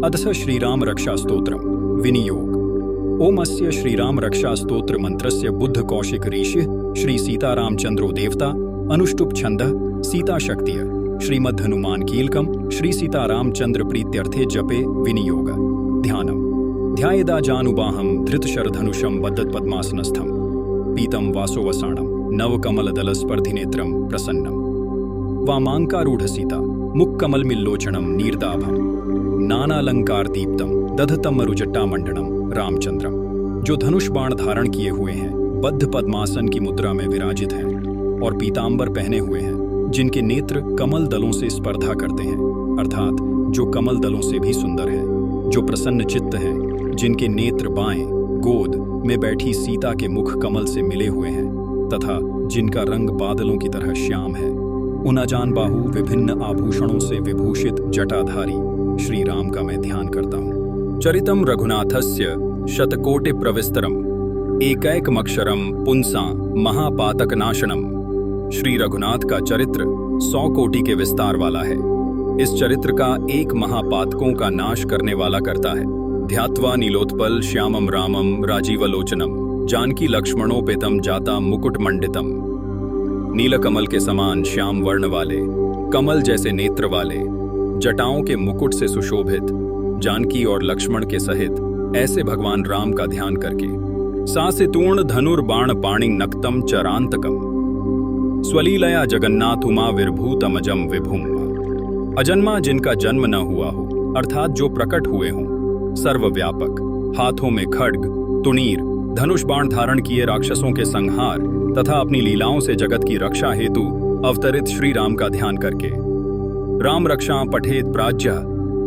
अतः श्रीराम रक्षा स्तोत्रम विनियोग। ओमस्य श्रीराम रक्षा स्तोत्र मंत्रस्य बुद्ध कौशिक ऋषि श्री सीतारामचंद्रो देवता अनुष्टुप छंदः सीता शक्तिय श्रीमद् हनुमान कीलकम श्री सीतारामचंद्र प्रीत्यर्थे जपे विनियोग। ध्यानम् ध्यायेदा जानुबाहं धृतशरधनुषं बद्धपद्मासनस्थं पीतं वासोवसानं नवकमलदलस्पर्धिनेत्रं प्रसन्नं वामांकारूढ़ सीता मुक्कमलमिल्लोचनं नीरदाभं नानालंकारदीप्तं दधतं मरुजट्टामंडनं रामचंद्रम। जो धनुष बाण धारण किए हुए हैं, बद्ध पद्मासन की मुद्रा में विराजित हैं और पीतांबर पहने हुए हैं, जिनके नेत्र कमल दलों से स्पर्धा करते हैं, अर्थात जो कमल दलों से भी सुंदर है, जो प्रसन्न चित्त हैं, जिनके नेत्र बाएं गोद में बैठी सीता के मुख कमल से मिले हुए हैं तथा जिनका रंग बादलों की तरह श्याम है, उन अजान बाहु विभिन्न आभूषणों से विभूषित जटाधारी श्री राम का मैं ध्यान करता हूँ। चरितम रघुनाथस्य शतकोटि प्रविस्तरम एकैकमक्षरम पुंसा महापातकनाशनम। श्री रघुनाथ का चरित्र 100 कोटि के विस्तार वाला है। इस चरित्र का एक महापातकों का नाश करने वाला करता है। ध्यात्वा नीलोत्पल श्यामम रामम राजीवलोचनम जानकी लक्ष्मणोपेतम जाता मुकुटमंडितम। नीलकमल के समान श्याम वर्ण वाले, कमल जैसे नेत्र वाले, जटाओं के मुकुट से सुशोभित जानकी और लक्ष्मण के सहित ऐसे भगवान राम का ध्यान करके सासितूर्ण धनुर्बाण पाणि नक्तम चरांतकम स्वलीलया जगन्नाथुमा विर्भूतमजम विभुम। अजन्मा जिनका जन्म न हुआ हो, अर्थात जो प्रकट हुए हों, सर्वव्यापक, हाथों में खड्ग तुणीर धनुष बाण धारण किए राक्षसों के संहार तथा अपनी लीलाओं से जगत की रक्षा हेतु अवतरित श्री राम का ध्यान करके राम रक्षा पठेत प्राज्य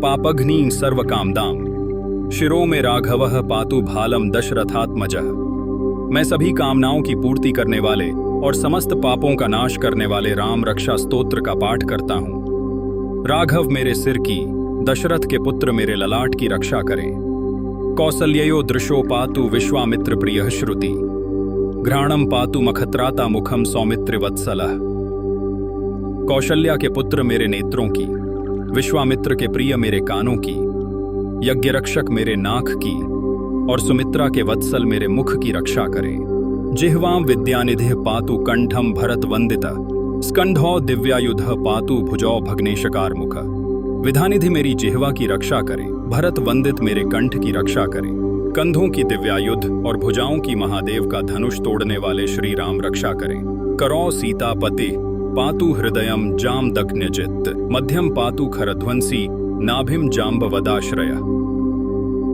पापघ्नि सर्वकामदाम शिरो में राघवः पातु भालम दशरथात्मजः। मैं सभी कामनाओं की पूर्ति करने वाले और समस्त पापों का नाश करने वाले राम रक्षा स्तोत्र का पाठ करता हूँ। राघव मेरे सिर की, दशरथ के पुत्र मेरे ललाट की रक्षा करें। कौसल्ययो दृशो पातु विश्वामित्र प्रियः श्रुति घ्राणम पातु मखत्राता मुखम सौमित्र वत्सलः। कौशल्या के पुत्र मेरे नेत्रों की, विश्वामित्र के प्रिय मेरे कानों की, यज्ञरक्षक मेरे नाक की और सुमित्रा के वत्सल मेरे मुख की रक्षा करें। जिह्वाम विद्यानिधिः पातु कंठम भरत वंदिता स्कंधौ दिव्यायुधः पातु भुजौ भग्नेशकार मुख। विधानिधि मेरी जिह्वा की रक्षा करें, भरत वंदित मेरे कंठ की रक्षा करें। कंधों की दिव्यायुध और भुजाओं की महादेव का धनुष तोड़ने वाले श्री राम रक्षा करें। करौ सीतापति पातु हृदयम जामदग्न्यचित् मध्यम पातु खरध्वंसी नाभिम जाम्बवदाश्रय।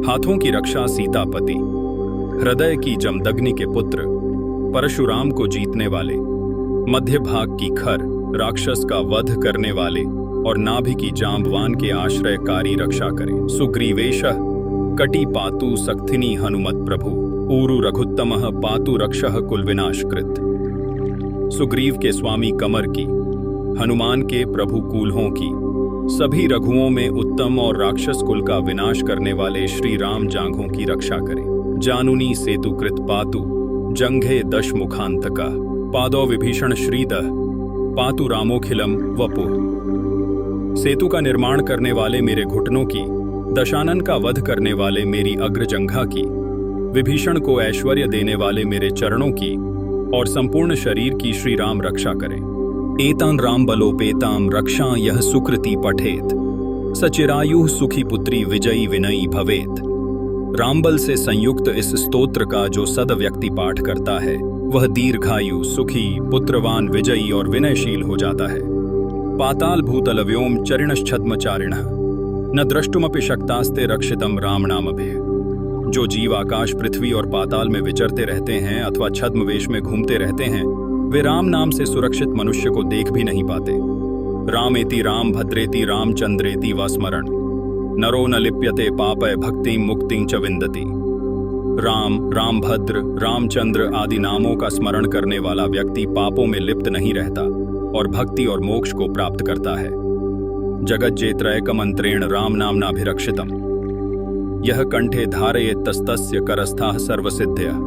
हाथों की रक्षा सीतापति, हृदय की जमदग्नि के पुत्र परशुराम को जीतने वाले, मध्य भाग की खर राक्षस का वध करने वाले और नाभि की जाम्बवान के आश्रयकारी रक्षा करें। सुग्रीवेशः कटी पातु सक्थिनी हनुमत प्रभु ऊरु रघुत्तमः पातु रक्षः कुलविनाशकृत। सुग्रीव के स्वामी कमर की, हनुमान के प्रभु कूल्हों की, सभी रघुओं में उत्तम और राक्षस कुल का विनाश करने वाले श्री राम जांघों की रक्षा करें। जानुनी सेतुकृत पातु जंघे दशमुखांतका पादौ विभीषण श्रीदः पातु रामोखिलम वपुः। सेतु का निर्माण करने वाले मेरे घुटनों की, दशानन का वध करने वाले मेरी अग्रजंघा की, विभीषण को ऐश्वर्य देने वाले मेरे चरणों की और संपूर्ण शरीर की श्री राम रक्षा करें। एतान राम बलोपेताम रक्षा यह सुकृति पठेत सचिरायु सुखी पुत्री विजयी विनयी भवेत। रामबल से संयुक्त इस स्तोत्र का जो सद व्यक्ति पाठ करता है, वह दीर्घायु सुखी पुत्रवान विजयी और विनयशील हो जाता है। पाताल भूतल व्योम चरिणश्छद्मचारिणः न द्रष्टुमपि शक्तास्ते रक्षितम राम नामभिः। जो जीव आकाश पृथ्वी और पाताल में विचरते रहते हैं अथवा छद्म वेश में घूमते रहते हैं, वे राम नाम से सुरक्षित मनुष्य को देख भी नहीं पाते। रामेति राम भद्रेति रामचंद्रेति वा स्मरण नरो न लिप्यते पापय भक्ति मुक्तिं च विन्दति। राम, रामभद्र, रामचंद्र आदि नामों का स्मरण करने वाला व्यक्ति पापों में लिप्त नहीं रहता और भक्ति और मोक्ष को प्राप्त करता है। जगत जेत्रैकमंत्रेण राम नाम्नाभिरक्षितम् यह कंठे धारयेत् तस्तस्य करस्थाः सर्वसिद्धयः।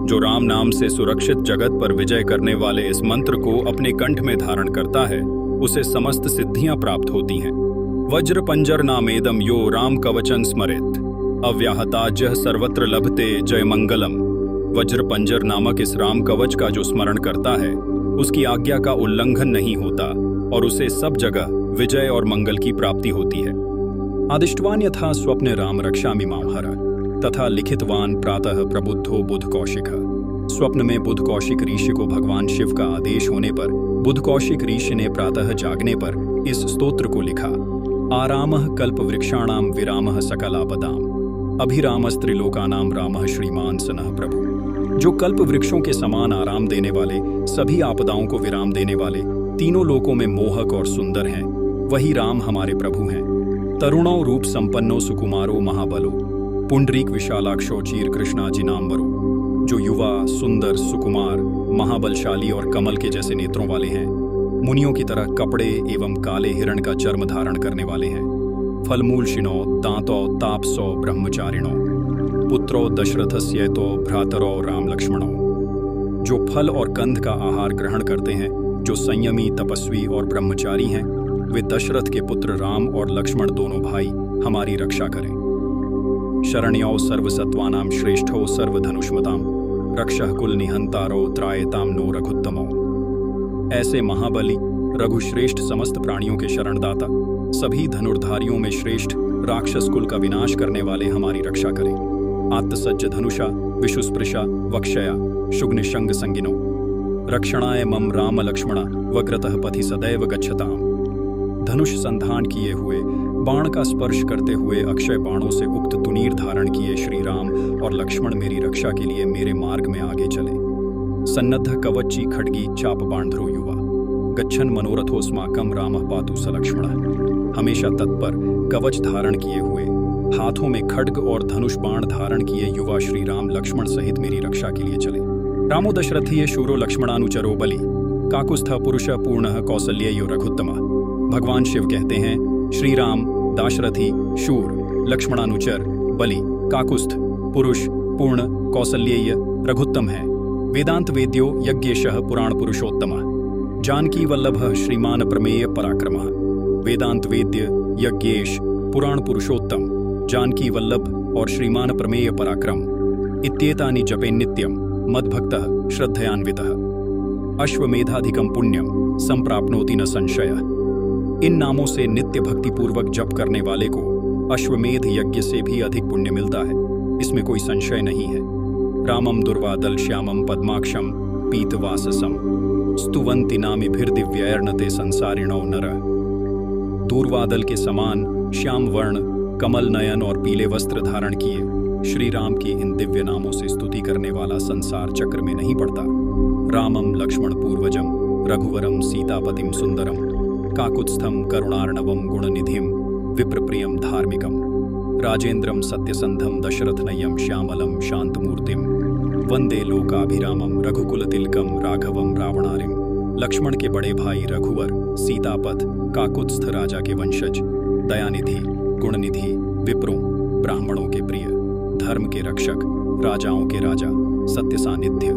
जो राम नाम से सुरक्षित जगत पर विजय करने वाले इस मंत्र को अपने कंठ में धारण करता है, उसे समस्त सिद्धियां प्राप्त होती हैं। वज्र पंजर नामेदम यो राम कवचन स्मरेत अव्याहताज्य सर्वत्र लभते जय मंगलम। वज्र पंजर नामक इस राम कवच का जो स्मरण करता है उसकी आज्ञा का उल्लंघन नहीं होता और उसे सब जगह विजय और मंगल की प्राप्ति होती है। आदिष्टवान यथा स्वप्ने राम रक्षामि मामहर तथा लिखितवान प्रातः प्रबुद्धो बुध कौशिक। स्वप्न में बुध कौशिक ऋषि को भगवान शिव का आदेश होने पर बुध कौशिक ऋषि ने प्रातः जागने पर इस स्तोत्र को लिखा। आरामः कल्प वृक्षाणाम विरामः सकलापदाम अभिरामस्त्रिलोकानाम रामः श्रीमान सनः प्रभु। जो कल्प वृक्षों के समान आराम देने वाले, सभी आपदाओं को विराम देने वाले, तीनों लोकों में मोहक और सुंदर हैं, वही राम हमारे प्रभु हैं। तरुणों रूप संपन्नो सुकुमारो महाबलो पुंडरीक विशालाक्षो चीर कृष्णा जिनाम्बरो। जो युवा, सुंदर, सुकुमार, महाबलशाली और कमल के जैसे नेत्रों वाले हैं, मुनियों की तरह कपड़े एवं काले हिरण का चर्म धारण करने वाले हैं। फलमूल शिनो दांतो तापसो ब्रह्मचारिणो पुत्रो दशरथस्येतो भ्रातरो राम लक्ष्मणो। जो फल और कंद का आहार ग्रहण करते हैं, जो संयमी, तपस्वी और ब्रह्मचारी हैं, वे दशरथ के पुत्र राम और लक्ष्मण दोनों भाई हमारी रक्षा करें। शरण्यो सर्वसत्वानां श्रेष्ठो सर्वधनुष्मतां रक्षः कुल निहंतारो त्रायताम नो रघुत्तमो। ऐसे महाबली रघुश्रेष्ठ समस्त प्राणियों के शरणदाता, सभी धनुर्धारियों में श्रेष्ठ राक्षस कुल का विनाश करने वाले हमारी रक्षा करें। आत्तसज्ज धनुषा विशुस्पृशा वक्षया शुग्निशंग संगिनो रक्षणाय मम राम लक्ष्मणा वक्रतः पथि सदैव गच्छताम। धनुष संधान किए हुए, बाण का स्पर्श करते हुए अक्षय बाणों से उक्त तुनीर धारण किए श्री राम और लक्ष्मण मेरी रक्षा के लिए मेरे मार्ग में आगे चले। सन्नद्ध कवची खड्गी चाप बांधरो युवा गच्छन मनोरथोस्माकम रामः पातु स लक्ष्मणः। हमेशा तत्पर, कवच धारण किए हुए, हाथों में खड्ग और धनुष बाण धारण किए युवा श्री राम लक्ष्मण सहित मेरी रक्षा के लिए चले। रामो दशरथीय शूरो लक्ष्मणानुचरो बलि काकुस्थ पुरुष पूर्णः कौसल्ययो रघुत्तमः। भगवान शिव कहते हैं, श्री राम दाशरथी, शूर, लक्ष्मणानुचर, बलि, काकुस्थ, पुरुष, पूर्ण, कौसल्येय, रघुत्तम है। वेदांत वेद्यो यज्ञेशः पुराण पुरुषोत्तमः जानकी वल्लभः श्रीमान प्रमेय पराक्रमः। वेदांत वेद्य, यज्ञेश, पुराण पुरुषोत्तम, जानकी वल्लभ और श्रीमान प्रमेय पराक्रम इत्येतानि जपे नित्यम मद्भक्तः श्रद्धयान्वितः अश्वमेधाधिकं पुण्यम संप्राप्नोति न संशयः। इन नामों से नित्य भक्ति पूर्वक जप करने वाले को अश्वमेध यज्ञ से भी अधिक पुण्य मिलता है, इसमें कोई संशय नहीं है। रामम दुर्वादल श्यामम पद्माक्षम पीतवाससम स्तुवन्ति नामिभिर्दिव्यैर्नते संसारिणो नरः। दूरवादल के समान श्याम वर्ण, कमल नयन और पीले वस्त्र धारण किए श्री राम की इन दिव्य नामों से स्तुति करने वाला संसार चक्र में नहीं पड़ता। रामम लक्ष्मण पूर्वजम रघुवरम सीतापतिम सुंदरम काकुत्स्थम करुणार्णवम गुणनिधिम विप्रप्रियम धार्मिकम राजेंद्रम सत्यसंधम दशरथनयम श्यामलम शांतमूर्तिम वंदे लोकाभिरामम रघुकुलतिलकम राघवम रावणारिम। लक्ष्मण के बड़े भाई रघुवर, सीतापत, काकुत्स्थ राजा के वंशज, दयानिधि, गुणनिधि, विप्रों, ब्राह्मणों के प्रिय, धर्म के रक्षक, राजाओं के राजा, सत्य सानिध्य,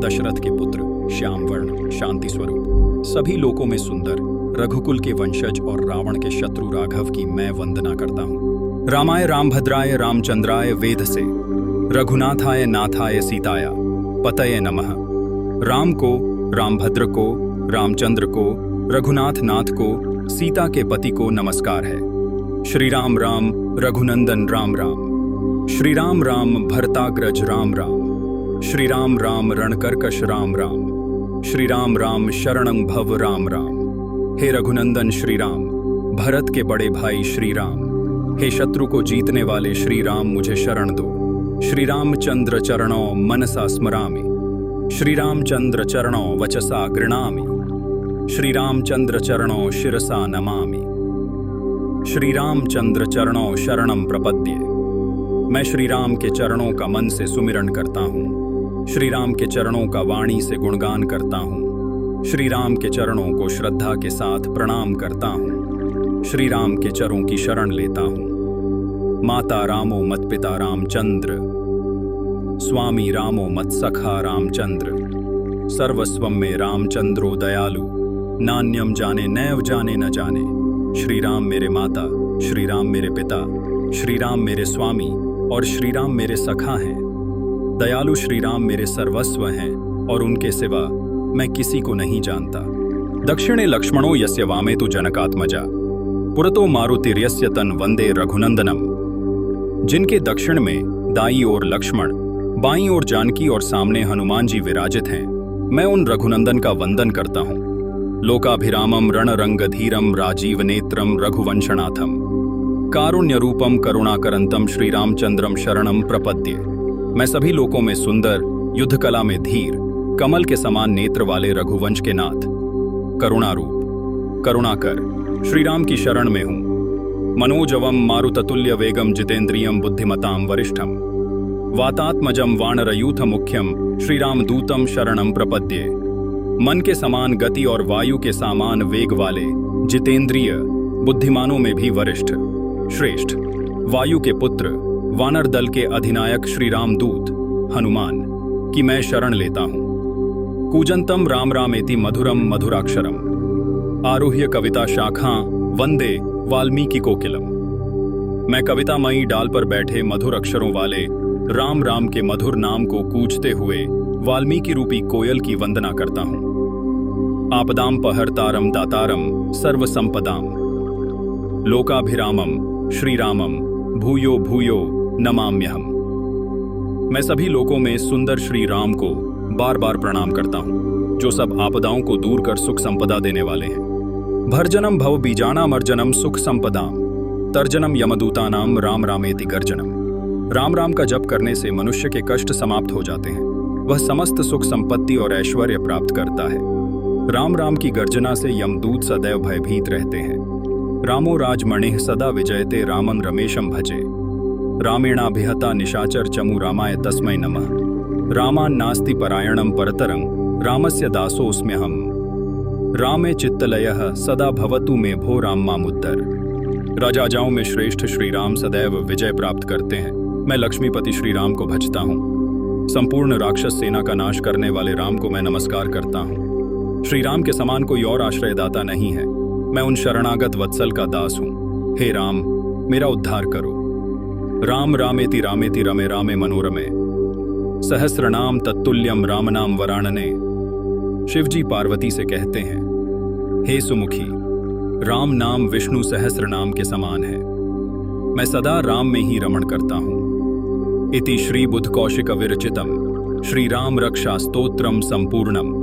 दशरथ के पुत्र, श्याम वर्ण, शांति स्वरूप, सभी लोकों में सुंदर, रघुकुल के वंशज और रावण के शत्रु राघव की मैं वंदना करता हूँ। रामाय रामभद्राय रामचंद्राय वेद से रघुनाथाय नाथाय सीताया पतये नमः। राम को, रामभद्र को, रामचंद्र को, रघुनाथ नाथ को, सीता के पति को नमस्कार है। श्री राम राम रघुनंदन राम राम, श्री राम राम भरताग्रज राम राम, श्री राम राम रणकर्कश राम राम, श्री राम राम शरणं भव राम राम। हे रघुनंदन श्री राम, भरत के बड़े भाई श्री राम, हे शत्रु को जीतने वाले श्री राम मुझे शरण दो। श्री रामचंद्र चरणों मनसा स्मरामि, श्री रामचंद्र चरणों वचसा गृणामि, श्री रामचंद्र चरणों शिरसा नमामि, श्री रामचंद्र चरणों शरणं प्रपद्ये। मैं श्री राम के चरणों का मन से सुमिरन करता हूँ, श्री राम के चरणों का वाणी से गुणगान करता हूँ, श्री राम के चरणों को श्रद्धा के साथ प्रणाम करता हूँ, श्री राम के चरणों की शरण लेता हूँ। माता रामो मत पिता रामचंद्र, स्वामी रामो मत सखा रामचंद्र, सर्वस्वम में रामचंद्रो दयालु, नान्यम जाने नैव जाने न जाने, श्री राम मेरे माता, श्री राम मेरे पिता, श्री राम मेरे स्वामी और श्री राम मेरे सखा हैं। दयालु श्री राम मेरे सर्वस्व हैं और उनके सिवा मैं किसी को नहीं जानता। दक्षिणे लक्ष्मणो यस्य वामे तु जनकात्मजा, पुरतो मारुतिर्यस्य तन वंदे रघुनंदनम। जिनके दक्षिण में दाई ओर लक्ष्मण, बाईं ओर जानकी और सामने हनुमान जी विराजित हैं, मैं उन रघुनंदन का वंदन करता हूँ। लोकाभिरामम रणरंगधीरम राजीव नेत्रम रघुवंशनाथम, कारुण्य रूपम करुणाकरंतम श्री रामचंद्रम शरणम प्रपद्ये। मैं सभी लोकों में सुंदर, युद्ध कला में धीर, कमल के समान नेत्र वाले रघुवंश के नाथ, करुणारूप, करुणाकर श्री राम की शरण में हूं। मनोजवम मारुततुल्य वेगम जितेंद्रियम बुद्धिमताम वरिष्ठम, वातात्मजम वानरयूथ मुख्यम श्री राम दूतम शरणम प्रपद्ये। मन के समान गति और वायु के समान वेग वाले, जितेंद्रिय, बुद्धिमानों में भी वरिष्ठ, श्रेष्ठ, वायु के पुत्र, वानर दल के अधिनायक श्री राम दूत हनुमान की मैं शरण लेता हूं। कूजंतम राम रामेति मधुरम मधुराक्षरम, आरुह्य कविता शाखां वंदे वाल्मीकि कोकिलम। मैं कवितामयी डाल पर बैठे मधुर अक्षरों वाले राम राम के मधुर नाम को कूजते हुए वाल्मीकि रूपी कोयल की वंदना करता हूं। आपदाम पहरतारम दातारम सर्व संपदाम, लोकाभिरामम श्री रामम भूयो भूयो नमाम्यहम। मैं सभी लोकों में सुंदर श्री राम को बार बार प्रणाम करता हूं, जो सब आपदाओं को दूर कर सुख संपदा देने वाले हैं। भर्जनम भव बीजानाम अर्जनम सुख संपदाम, तर्जनम यमदूतानाम राम रामेति गर्जनम। राम राम का जप करने से मनुष्य के कष्ट समाप्त हो जाते हैं, वह समस्त सुख संपत्ति और ऐश्वर्य प्राप्त करता है। राम राम की गर्जना से यमदूत सदैव भयभीत रहते हैं। रामो राजमणिः सदा विजयते रामं रमेशं भजे, रामेणाभिहता निशाचर चमु रामाय तस्मै नमः। रामान्नास्ति परायणं परतरं रामस्य दासोऽस्म्यहम्, रामे चित्तलयः सदा भवतु मे भो राम मामुद्धर। राजाओं में श्रेष्ठ श्री राम सदैव विजय प्राप्त करते हैं। मैं लक्ष्मीपति श्री राम को भजता हूँ। संपूर्ण राक्षस सेना का नाश करने वाले राम को मैं नमस्कार करता हूँ। श्री राम के समान कोई और आश्रयदाता नहीं है। मैं उन शरणागत वत्सल का दास हूँ। हे राम, मेरा उद्धार करो। राम रामेति रमे रामे मनोरमे, सहस्रनाम तत्तुल्यम रामनाम वराणने। शिवजी पार्वती से कहते हैं, हे सुमुखी, राम नाम विष्णु सहस्र नाम के समान है। मैं सदा राम में ही रमण करता हूँ। इति श्री बुध कौशिक विरचितम श्री राम रक्षा स्तोत्रम संपूर्णम।